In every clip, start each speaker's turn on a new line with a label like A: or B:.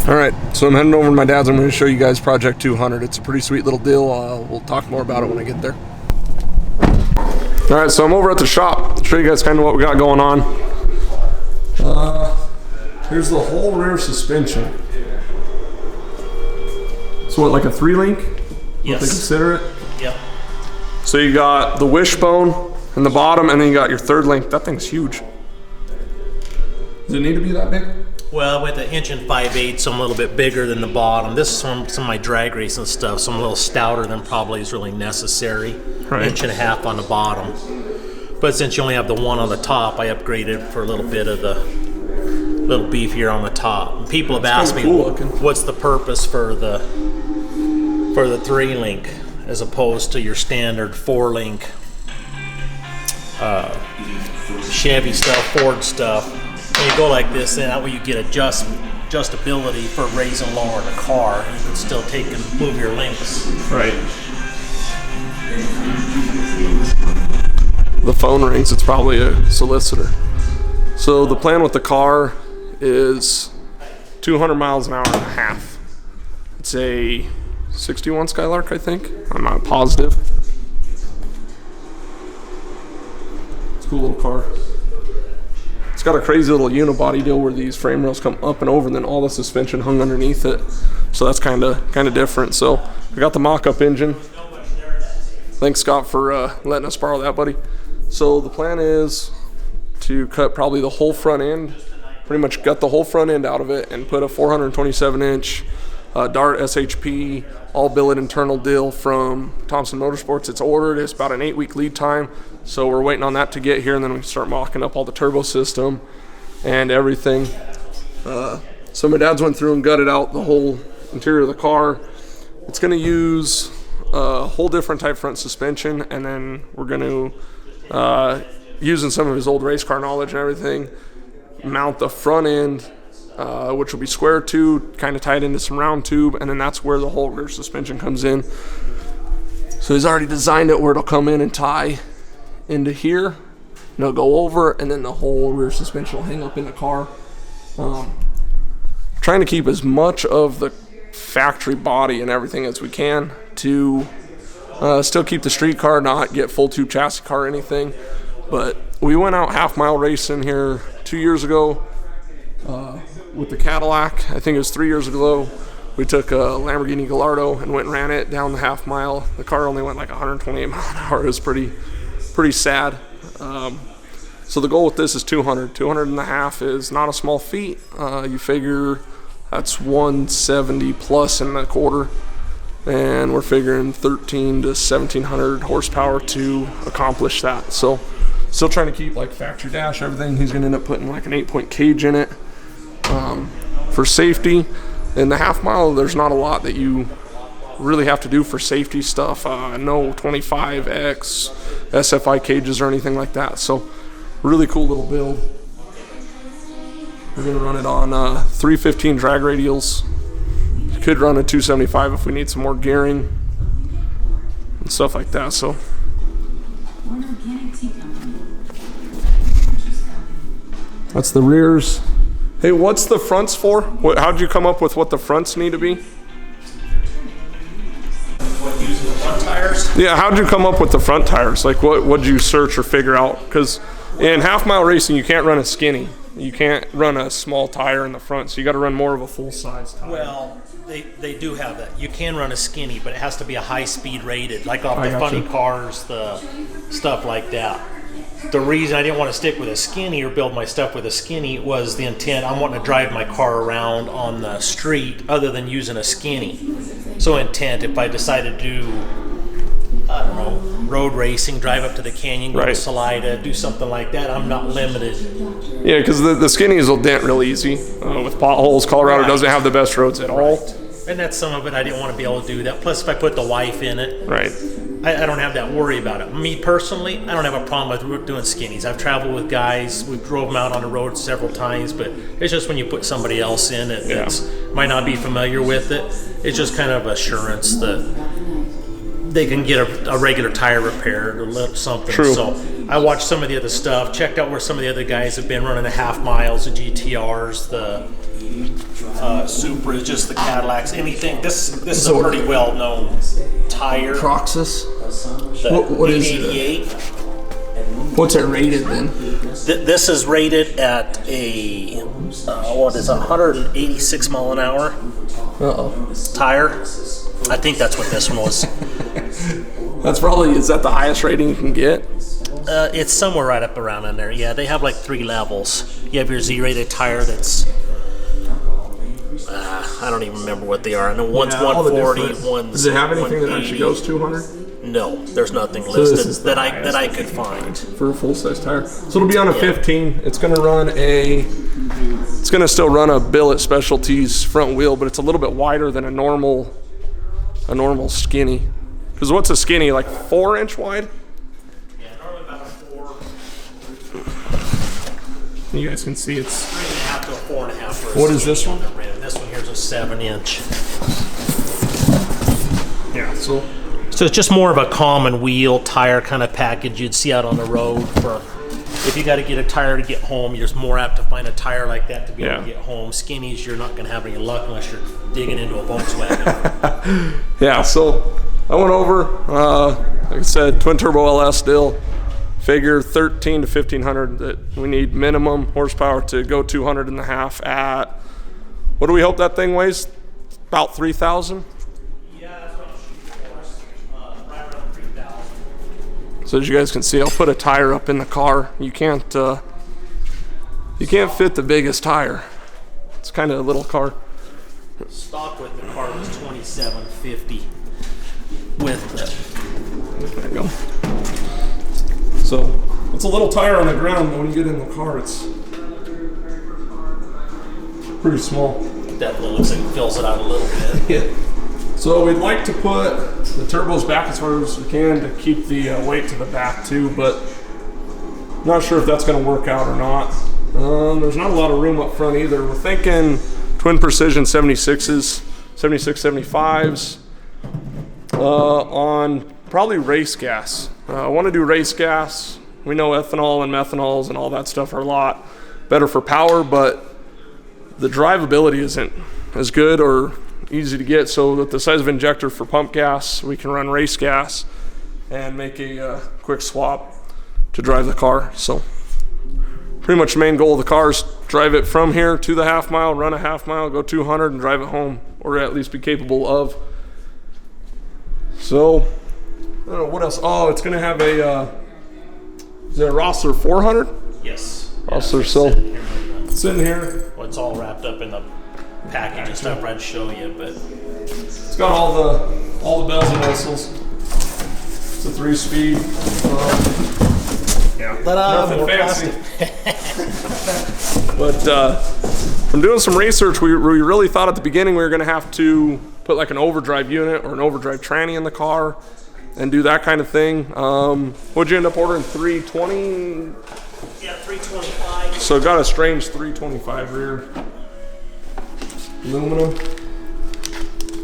A: All right, so I'm heading over to my dad's. I'm going to show you guys Project 200. It's a pretty sweet little deal. We'll talk more about it when I get there. All right, so I'm over at the shop. I'll show you guys kind of what we got going on. Here's the whole rear suspension. So what, like a 3-link?
B: Yes.
A: What they consider it?
B: Yep.
A: So you got the wishbone in the bottom, and then you got your 3rd link. That thing's huge. Does it need to be that big?
B: Well, with the 1 5/8, so I'm a little bit bigger than the bottom. This is from some of my drag racing stuff, so I'm a little stouter than probably is really necessary.
A: Right.
B: 1 1/2 on the bottom. But since you only have the one on the top, I upgraded for a little bit of the little beefier on the top. And people have asked me,
A: cool looking. What's
B: the purpose for the 3-link as opposed to your standard 4-link Chevy stuff, Ford stuff. When you go like this, then that way you get adjustability for raising lower in the car. You can still take and move your links.
A: Right. The phone rings. It's probably a solicitor. So the plan with the car is 200 miles an hour and a half. It's a 61 Skylark, I think. I'm not positive. It's a cool little car. It's got a crazy little unibody deal where these frame rails come up and over, and then all the suspension hung underneath it. So that's kind of different. So I got the mock-up engine. Thanks, Scott, for letting us borrow that, buddy. So the plan is to cut probably the whole front end, pretty much gut the whole front end out of it, and put a 427-inch Dart SHP all billet internal deal from Thompson Motorsports. It's ordered. It's about an 8-week lead time, so we're waiting on that to get here, and then we start mocking up all the turbo system and everything. So my dad's went through and gutted out the whole interior of the car. It's going to use a whole different type front suspension, and then we're going to, using some of his old race car knowledge and everything, mount the front end, which will be square tube, kind of tied into some round tube, and then that's where the whole rear suspension comes in. So he's already designed it where it'll come in and tie into here, and it'll go over, and then the whole rear suspension will hang up in the car. Trying to keep as much of the factory body and everything as we can to still keep the street car, not get full tube chassis car or anything. But we went out half-mile racing here 2 years ago with the Cadillac. I think it was 3 years ago. We took a Lamborghini Gallardo and went and ran it down the half-mile. The car only went like 128 miles an hour. It was pretty sad. So the goal with this is 200. 200 and a half is not a small feat. You figure that's 170 plus in the quarter. And we're figuring 13 to 1700 horsepower to accomplish that. So still trying to keep like factory dash, everything. He's going to end up putting like an 8-point cage in it for safety. In the half mile, there's not a lot that you really have to do for safety stuff. No 25X SFI cages or anything like that. So really cool little build. We're going to run it on 315 drag radials. Could run a 275 if we need some more gearing and stuff like that. So that's the rears. Hey, what's the fronts for? How'd you come up with what the fronts need to be?
B: What, using the front tires?
A: Yeah, how'd you come up with the front tires? Like, what'd you search or figure out? Because in half-mile racing, you can't run a skinny. You can't run a small tire in the front, so you got to run more of a full-size tire.
B: Well, they do have that. You can run a skinny, but it has to be a high-speed rated, like off the funny cars, the stuff like that. The reason I didn't want to stick with a skinny or build my stuff with a skinny was the intent. I'm wanting to drive my car around on the street other than using a skinny. So intent, if I decided to do, I don't know, road racing, drive up to the canyon, go to Salida, do something like that, I'm not limited.
A: Yeah, because the skinnies will dent real easy with potholes. Colorado doesn't have the best roads at all.
B: And that's some of it. I didn't want to be able to do that. Plus, if I put the wife in it, I don't have that worry about it. Me personally, I don't have a problem with doing skinnies. I've traveled with guys. We've drove them out on the road several times, but it's just when you put somebody else in it that might not be familiar with it, it's just kind of assurance that they can get a regular tire repaired or something.
A: True.
B: So I watched some of the other stuff, checked out where some of the other guys have been running the half miles, the GTRs, the Supras, just the Cadillacs, anything. This is a pretty well-known tire.
A: Proxus.
B: What is it?
A: What's it rated then?
B: This is rated at a 186 mile an hour tire. I think that's what this one was.
A: That's probably, is that the highest rating you can get?
B: It's somewhere right up around in there. Yeah, they have like 3 levels. You have your Z-rated tire that's, I don't even remember what they are. I know one's 140, one's.
A: Does it have anything that actually goes 200?
B: No, there's nothing listed that I could find
A: for a full size tire. So it'll be on a 15. It's going to run it's going to still run a Billet Specialties front wheel, but it's a little bit wider than a normal skinny. Because what's a skinny, like 4-inch wide?
B: Yeah, normally about a 4.
A: You guys can see it's
B: 3.5 to a 4.5.
A: What is this one?
B: This one here's a 7-inch.
A: Yeah, so
B: it's just more of a common wheel tire kind of package you'd see out on the road. For if you got to get a tire to get home, you're more apt to find a tire like that to be able to get home. Skinnies, you're not going to have any luck unless you're digging into a Volkswagen.
A: Yeah, so I went over, like I said, twin turbo LS still. Figure 13 to 1500 that we need minimum horsepower to go 200.5 at. What do we hope that thing weighs? About 3,000.
B: Yeah, that's what I'm shooting for. Right around 3,000.
A: So as you guys can see, I'll put a tire up in the car. You can't fit the biggest tire. It's kind of a little car.
B: Stock with the car was $2,750 with the.
A: There you go. So it's a little tire on the ground, but when you get in the car, it's pretty small.
B: Definitely looks like it fills it out a little bit.
A: Yeah. So we'd like to put the turbos back as far as we can to keep the weight to the back too, but not sure if that's going to work out or not. There's not a lot of room up front either. We're thinking twin precision 76s, 76, 75s on probably race gas. I want to do race gas. We know ethanol and methanols and all that stuff are a lot better for power, but the drivability isn't as good or easy to get. So with the size of injector for pump gas, we can run race gas and make a quick swap to drive the car. So pretty much the main goal of the car is drive it from here to the half mile, run a half mile, go 200 and drive it home, or at least be capable of. So I don't know what else. Oh, it's gonna have a is it a Rossler 400?
B: Yes.
A: Rossler, so it's in here.
B: Well, it's all wrapped up in the package and stuff. I'd show you, but
A: it's got all the bells and whistles. It's a 3-speed. Yeah, nothing fancy. But from doing some research, we really thought at the beginning we were going to have to put like an overdrive unit or an overdrive tranny in the car and do that kind of thing. What'd you end up ordering? 320?
B: Yeah, 325.
A: So it got a strange 325 rear. Aluminum.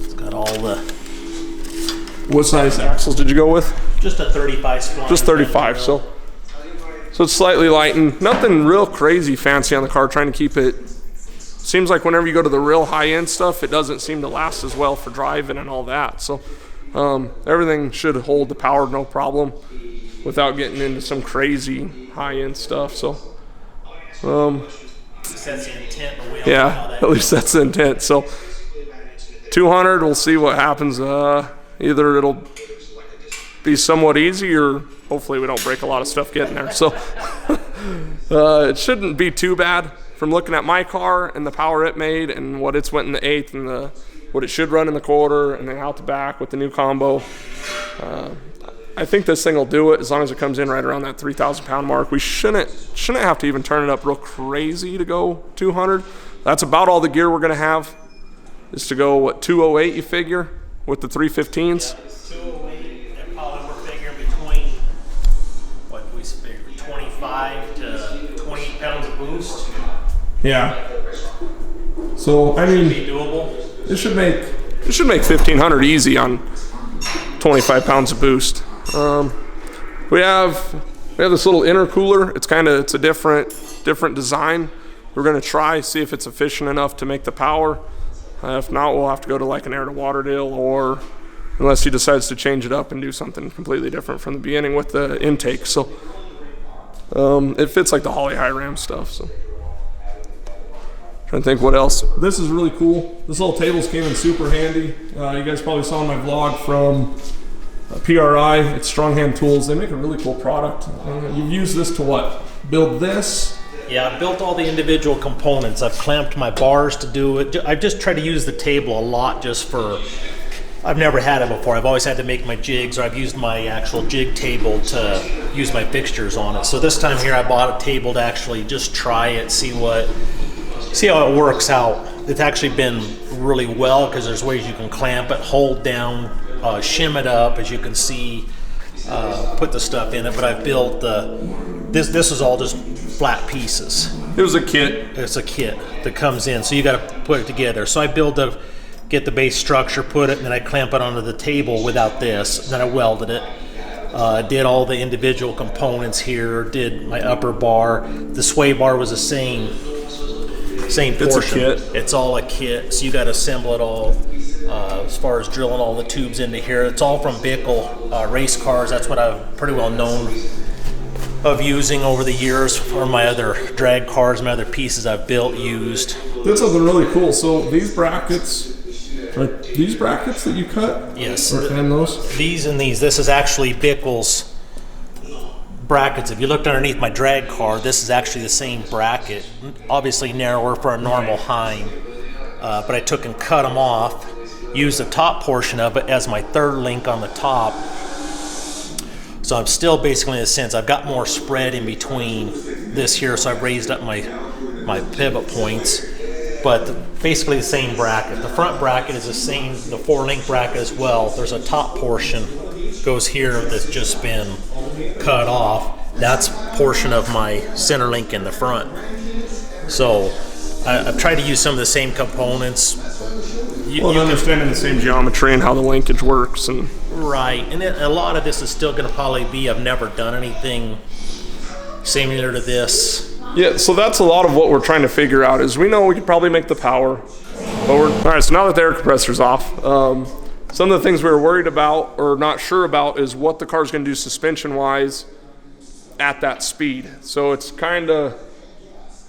B: It's got all the.
A: What size axles did you go with?
B: Just a 35 spline.
A: Just 35. So it's slightly lightened. Nothing real crazy fancy on the car. Trying to keep it. Seems like whenever you go to the real high-end stuff, it doesn't seem to last as well for driving and all that. So everything should hold the power no problem without getting into some crazy high-end stuff. So
B: that's the intent.
A: Yeah, at least that's the intent. So 200, we'll see what happens. Either it'll be somewhat easy, or hopefully we don't break a lot of stuff getting there. So it shouldn't be too bad. From looking at my car and the power it made and what it's went in the 8th and what it should run in the quarter and then out the back with the new combo, I think this thing will do it as long as it comes in right around that 3,000 pound mark. We shouldn't have to even turn it up real crazy to go 200. That's about all the gear we're gonna have is to go, what, 208 you figure with the 315s?
B: Yeah, 208, and probably we're figuring between, what we figure, 25 to 28 pounds of boost.
A: Yeah. So I mean,
B: be doable.
A: It should make 1,500 easy on 25 pounds of boost. We have this little intercooler. It's a different design. We're going to try, see if it's efficient enough to make the power. If not, we'll have to go to like an air to water deal, or unless he decides to change it up and do something completely different from the beginning with the intake. So it fits like the Holly High Ram stuff. So trying to think what else. This is really cool. This little tables came in super handy. You guys probably saw in my vlog from PRI. It's Strong Hand Tools. They make a really cool product. You've used this to what? Build this?
B: Yeah, I built all the individual components. I've clamped my bars to do it. I've just tried to use the table a lot just for, I've never had it before. I've always had to make my jigs, or I've used my actual jig table to use my fixtures on it. So this time here I bought a table to actually just try it, see how it works out. It's actually been really well because there's ways you can clamp it, hold down, shim it up, as you can see, put the stuff in it. But I've built this is all just flat pieces.
A: It was a kit.
B: It's a kit that comes in, so you got to put it together. So I get the base structure, put it, and then I clamp it onto the table without this. Then I welded it. Did all the individual components here. Did my upper bar. The sway bar was the same portion.
A: It's a kit.
B: It's all a kit, so you got to assemble it all. As far as drilling all the tubes into here, it's all from Bickle race cars. That's what I've pretty well known of using over the years for my other drag cars, my other pieces I've built, used.
A: Did something really cool. So these brackets, these brackets that you cut?
B: Yes.
A: And those?
B: These and these. This is actually Bickle's brackets. If you looked underneath my drag car, this is actually the same bracket. Obviously narrower for a normal Heim. But I took and cut them off, used the top portion of it as my third link on the top. So I'm still basically, in a sense, I've got more spread in between this here, so I've raised up my pivot points. But basically the same bracket. The front bracket is the same, the 4-link bracket as well. There's a top portion goes here that's just been cut off. That's portion of my center link in the front. So I've tried to use some of the same components.
A: Understanding the same geometry and how the linkage works.
B: Right, and a lot of this is still going to probably be, I've never done anything similar to this.
A: Yeah, so that's a lot of what we're trying to figure out is we know we could probably make the power. But all right, so now that the air compressor's off, some of the things we were worried about or not sure about is what the car's going to do suspension-wise at that speed. So it's kind of,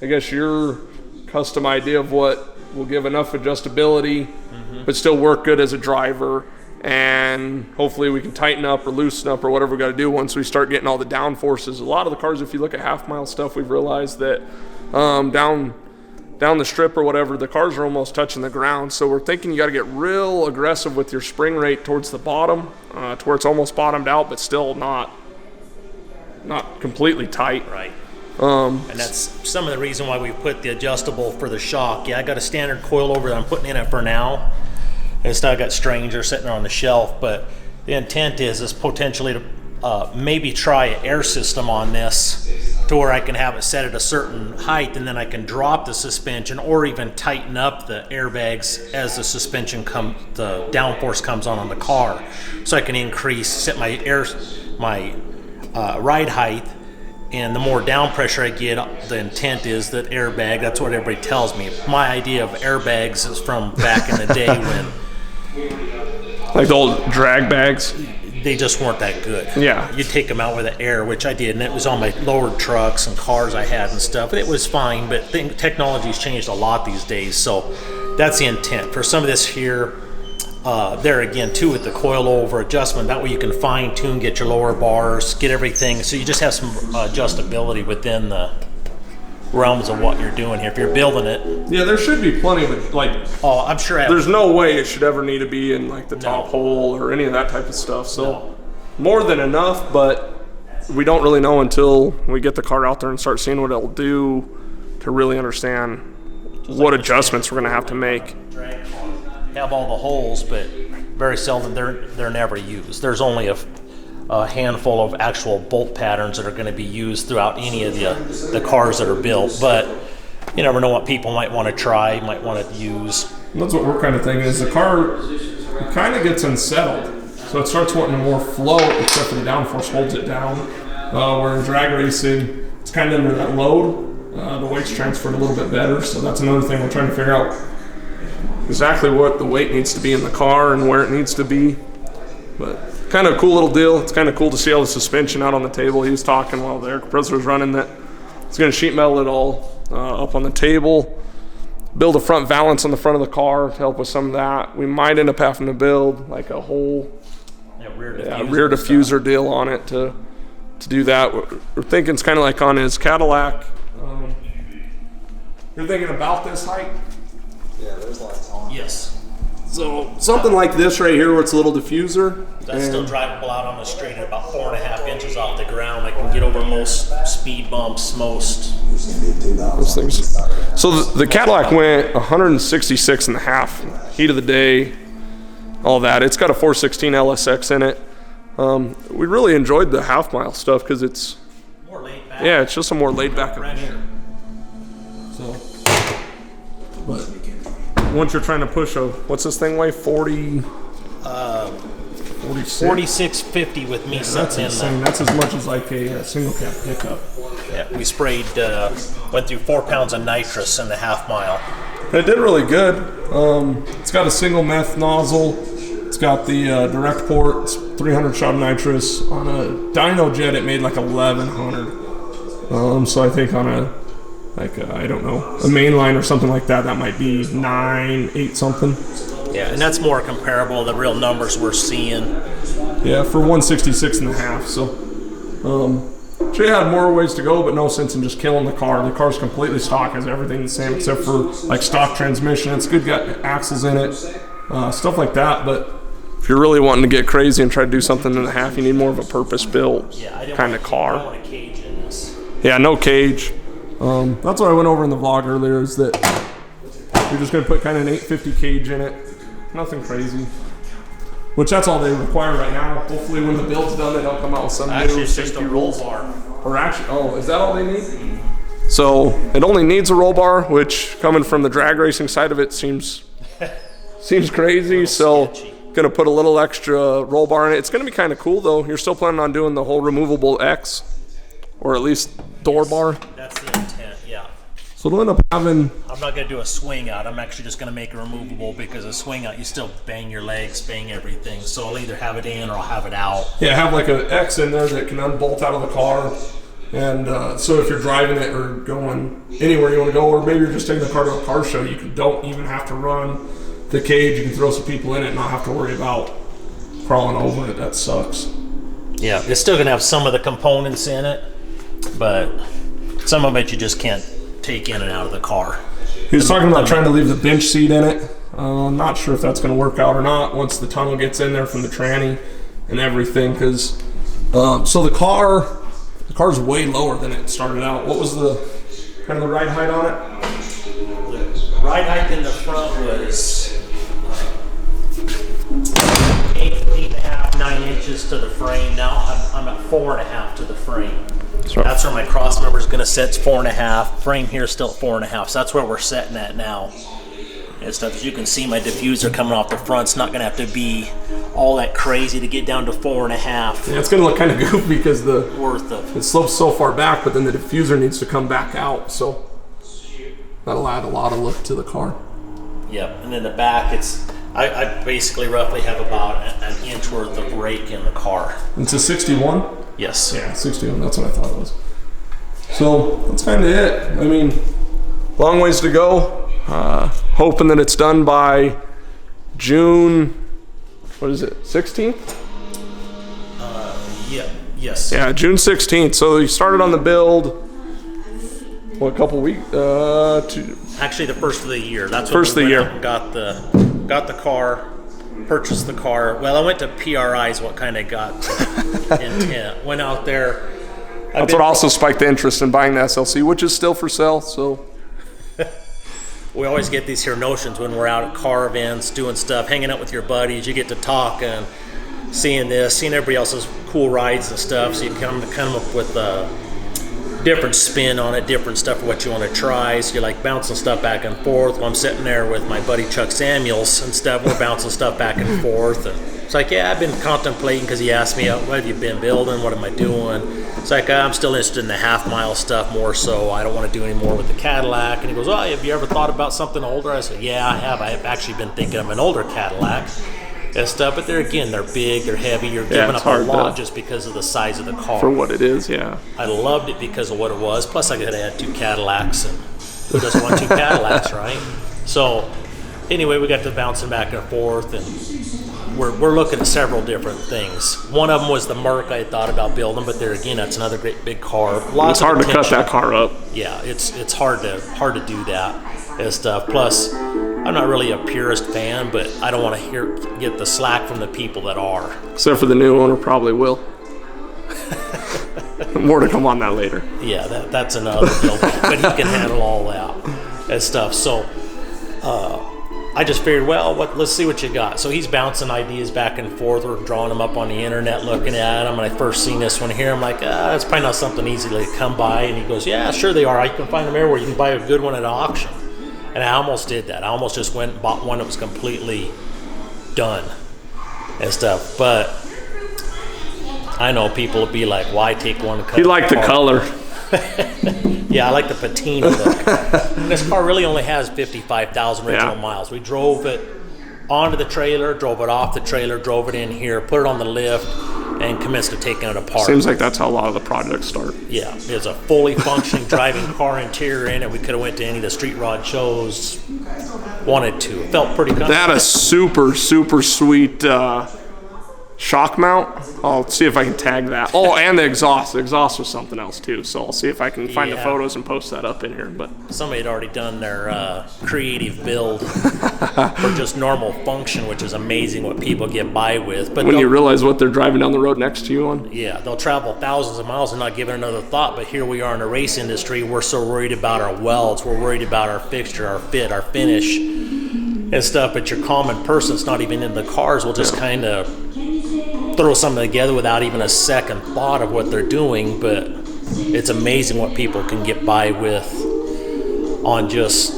A: I guess, your custom idea of what will give enough adjustability, but still work good as a driver. And hopefully we can tighten up or loosen up or whatever we got to do once we start getting all the down forces. A lot of the cars, if you look at half-mile stuff, we've realized that down the strip or whatever, the cars are almost touching the ground. So we're thinking you got to get real aggressive with your spring rate towards the bottom, to where it's almost bottomed out, but still not completely tight.
B: Right. And that's some of the reason why we put the adjustable for the shock. Yeah, I got a standard coil over that I'm putting in it for now. It's not got Stranger sitting on the shelf, but the intent is potentially to maybe try an air system on this to where I can have it set at a certain height, and then I can drop the suspension or even tighten up the airbags as the suspension the downforce comes on the car, so I can set my ride height. And the more down pressure I get, the intent is that airbag, that's what everybody tells me. My idea of airbags is from back in the day when...
A: Like the old drag bags?
B: They just weren't that good.
A: Yeah.
B: You take them out with the air, which I did, and it was on my lowered trucks and cars I had and stuff. It was fine, but technology's changed a lot these days, so that's the intent. For some of this here, there again too with the coil over adjustment, that way you can fine tune, get your lower bars, get everything, so you just have some adjustability within the realms of what you're doing here. If you're building it,
A: yeah, there should be plenty of it.
B: I'm sure
A: there's no way it should ever need to be in like the top hole or any of that type of stuff. So more than enough, but we don't really know until we get the car out there and start seeing what it'll do to really understand what adjustments we're going to have to make.
B: Have all the holes, but very seldom they're never used. There's only a handful of actual bolt patterns that are going to be used throughout any of the cars that are built, but you never know what people might want to try, might want to use.
A: And that's what we're kind of thinking is the car kind of gets unsettled, so it starts wanting more flow, except for the downforce holds it down. Where in drag racing, it's kind of under that load, the weight's transferred a little bit better, so that's another thing we're trying to figure out exactly what the weight needs to be in the car and where it needs to be. But kind of a cool little deal. It's kind of cool to see all the suspension out on the table. He was talking while the air compressor was running that it's going to sheet metal it all up on the table, build a front valance on the front of the car to help with some of that. We might end up having to build like a whole rear diffuser deal on it to do that. We're thinking it's kind of like on his Cadillac. You're thinking about this height?
C: Yeah, there's lights on.
B: Yes.
A: So something like this right here where it's a little diffuser.
B: That's still drivable out on the street at about 4.5 inches off the ground. I can get over most speed bumps, most.
A: Those things. So the Cadillac went 166 and a half, heat of the day, all that. It's got a 416 LSX in it. We really enjoyed the half mile stuff because it's
B: More laid back.
A: Yeah, it's just a more laid back
B: Pressure.
A: So, but once you're trying to push a, what's this thing weigh? 46?
B: 4650 with me
A: That's
B: sitting in
A: insane.
B: there.
A: That's as much as like a single cab pickup.
B: Yeah, we sprayed, went through 4 pounds of nitrous in the half mile.
A: It did really good. It's got a single meth nozzle. It's got the direct port. It's 300 shot of nitrous. On a dyno jet, it made like 1100. So I think on a, like I don't know, a mainline or something like that, that might be 9, 8 something.
B: Yeah, and that's more comparable to the real numbers we're seeing.
A: Yeah, for 166 and a half. So, she had more ways to go, but no sense in just killing the car. The car's completely stock, has everything the same except for like stock transmission. It's good, got axles in it, stuff like that. But if you're really wanting to get crazy and try to do something in a half, you need more of a purpose-built kind of car.
B: I don't want a cage in this.
A: Yeah, no cage. That's what I went over in the vlog earlier, is that you're just going to put kind of an 850 cage in it. Nothing crazy. Which that's all they require right now. Hopefully when the build's done, they'll come out with some
B: Actually,
A: new
B: it's just
A: safety
B: a roll
A: rules.
B: bar.
A: Or actually, oh, is that all they need? So it only needs a roll bar, which coming from the drag racing side of it seems crazy. So gonna put a little extra roll bar in it. It's gonna be kind of cool though. You're still planning on doing the whole removable X, or at least door bar.
B: That's the intent, yeah.
A: So it'll end up having.
B: I'm not going to do a swing out. I'm actually just going to make it removable, because a swing out, you still bang your legs, bang everything. So I'll either have it in or I'll have it out.
A: Yeah, have like an X in there that can unbolt out of the car. And so if you're driving it or going anywhere you want to go, or maybe you're just taking the car to a car show, you don't even have to run the cage. You can throw some people in it and not have to worry about crawling over it. That sucks.
B: Yeah, it's still going to have some of the components in it, but some of it you just can't take in and out of the car.
A: He was talking about trying to leave the bench seat in it. I'm not sure if that's going to work out or not once the tunnel gets in there from the tranny and everything, because so the car's way lower than it started out. What was the kind of the ride height on it?
B: The ride height in the front was 8.5, 9 inches to the frame. Now I'm at 4.5 to the frame. That's where my cross member is going to sit. It's 4.5. Frame here is still at 4.5. So that's where we're setting at now. And stuff. As you can see, my diffuser coming off the front. It's not going to have to be all that crazy to get down to 4.5.
A: Yeah, it's going to look kind of goofy because
B: it
A: slopes so far back, but then the diffuser needs to come back out. So that'll add a lot of look to the car.
B: Yep. And then the back, I basically roughly have about an inch worth of rake in the car.
A: It's a 61?
B: Yes.
A: Yeah, 61. That's what I thought it was. So that's kind of it. I mean, long ways to go. Hoping that it's done by June, what is it, 16th?
B: Yes.
A: Yeah, June 16th. So you started on the build, what, a couple weeks?
B: Actually, the first of the year. That's what
A: first of the year.
B: Got the car, purchased the car. Well, I went to PRI is what kind of got intent. Went out there.
A: That's what also spiked the interest in buying the SLC, which is still for sale. So
B: we always get these here notions when we're out at car events, doing stuff, hanging out with your buddies. You get to talk and seeing everybody else's cool rides and stuff. So you come up with different spin on it, different stuff for what you want to try. So you're like bouncing stuff back and forth. While I'm sitting there with my buddy Chuck Samuels and stuff, we're bouncing stuff back and forth. And it's like, yeah, I've been contemplating, because he asked me, what have you been building? What am I doing? It's like, I'm still interested in the half-mile stuff more so. I don't want to do any more with the Cadillac. And he goes, oh, have you ever thought about something older? I said, yeah, I have. I've actually been thinking of an older Cadillac and stuff. But they're big, they're heavy. You're giving up a lot just because of the size of the car.
A: For what it is, yeah.
B: I loved it because of what it was. Plus, I could have had 2 Cadillacs, and who doesn't want 2 Cadillacs, right? So, anyway, we got to bouncing back and forth, and we're looking at several different things. One of them was the Merc I had thought about building, but there again, that's another great big car.
A: It's hard to cut that car up.
B: Yeah, it's hard to do that and stuff. Plus, I'm not really a purist fan, but I don't want to get the slack from the people that are.
A: Except for the new owner probably will. More to come on that later.
B: Yeah, that's another deal, but he can handle all that and stuff. So I just figured, well, let's see what you got. So he's bouncing ideas back and forth. We're drawing them up on the internet, looking at them. And I first seen this one here. I'm like, that's probably not something easy to come by. And he goes, yeah, sure they are. You can find them everywhere. You can buy a good one at auction. And I almost did that. I almost just went and bought one that was completely done and stuff. But I know people would be like, why take one and cut
A: You like the color.
B: Yeah, I like the patina look. This car really only has 55,000 original miles. We drove it onto the trailer, drove it off the trailer, drove it in here, put it on the lift, and commenced to taking it apart.
A: Seems like that's how a lot of the projects start.
B: Yeah, there's a fully functioning driving car interior in it. We could have went to any of the street rod shows, wanted to. It felt pretty comfortable.
A: They had a super, super sweet shock mount. I'll see if I can tag that. Oh, and the exhaust. The exhaust was something else too. So I'll see if I can find the photos and post that up in here. But
B: somebody had already done their creative build for just normal function, which is amazing what people get by with. But
A: when you realize what they're driving down the road next to you on.
B: Yeah, they'll travel thousands of miles and not give it another thought. But here we are in the race industry. We're so worried about our welds. We're worried about our fixture, our fit, our finish, and stuff. But your common person's not even in the cars will just kind of throw something together without even a second thought of what they're doing. But it's amazing what people can get by with on just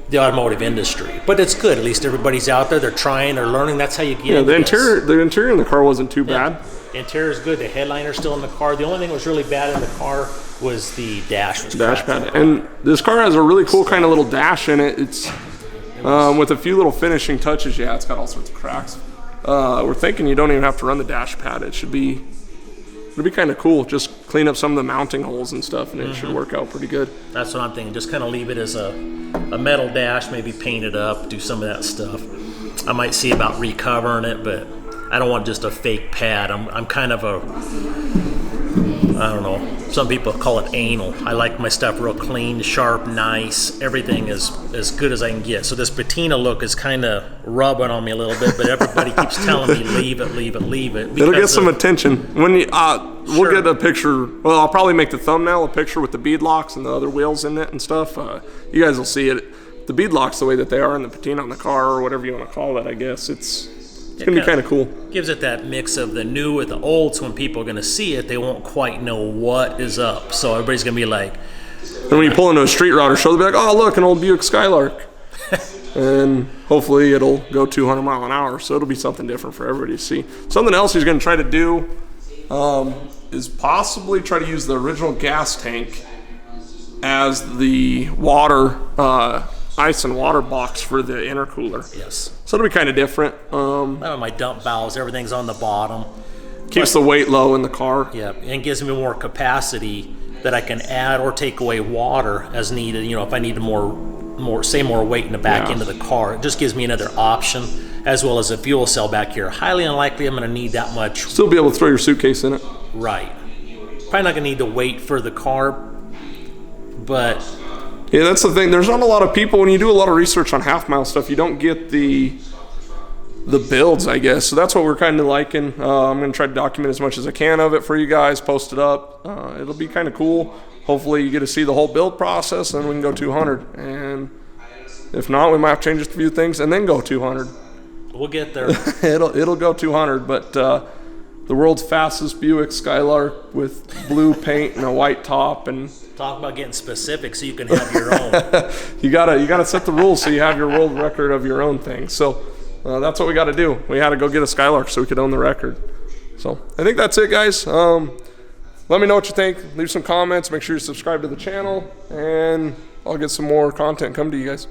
B: the automotive industry. But it's good. At least everybody's out there. They're trying. They're learning. That's how you get.
A: Yeah, the interior in the car wasn't too bad.
B: The interior is good. The headliner's still in the car. The only thing that was really bad in the car was the dash.
A: Pad. And this car has a really cool kind of little dash in it. It's with a few little finishing touches. Yeah, it's got all sorts of cracks. We're thinking you don't even have to run the dash pad. It'll be kind of cool. Just clean up some of the mounting holes and stuff, and it should work out pretty good.
B: That's what I'm thinking. Just kind of leave it as a metal dash, maybe paint it up, do some of that stuff. I might see about recovering it, but I don't want just a fake pad. I'm kind of I don't know. Some people call it anal. I like my stuff real clean, sharp, nice. Everything is as good as I can get. So this patina look is kind of rubbing on me a little bit, but everybody keeps telling me leave it.
A: It'll get some attention. When you, we'll get a picture. Well, I'll probably make the thumbnail a picture with the bead locks and the other wheels in it and stuff. You guys will see it. The bead locks the way that they are in the patina on the car, or whatever you want to call it, I guess. It's going to be kind of cool.
B: Gives it that mix of the new with the old, so when people are going to see it, they won't quite know what is up. So everybody's going to be like...
A: And when you pull into a street router show, they'll be like, oh, look, an old Buick Skylark. And hopefully it'll go 200 mile an hour, so it'll be something different for everybody to see. Something else he's going to try to do is possibly try to use the original gas tank as the water... ice and water box for the intercooler.
B: Yes.
A: So it'll be kind of different.
B: My dump valves, everything's on the bottom.
A: Keeps the weight low in the car.
B: Yeah, and gives me more capacity that I can add or take away water as needed. You know, if I need more weight in the back end of the car, it just gives me another option, as well as a fuel cell back here. Highly unlikely I'm going to need that much.
A: Still be able to throw your suitcase in it.
B: Right. Probably not going to need the weight for the car, but...
A: Yeah, that's the thing. There's not a lot of people, when you do a lot of research on half-mile stuff, you don't get the builds, I guess. So that's what we're kind of liking. I'm going to try to document as much as I can of it for you guys, post it up. It'll be kind of cool. Hopefully you get to see the whole build process, and then we can go 200. And if not, we might have to change a few things and then go 200.
B: We'll get there.
A: It'll go 200, but the world's fastest Buick Skylark with blue paint and a white top. And
B: talk about getting specific so you can have your own.
A: you gotta set the rules so you have your world record of your own thing. So that's what we got to do. We had to go get a Skylark so we could own the record. So I think that's it, guys. Let me know what you think. Leave some comments. Make sure you subscribe to the channel, and I'll get some more content come to you guys.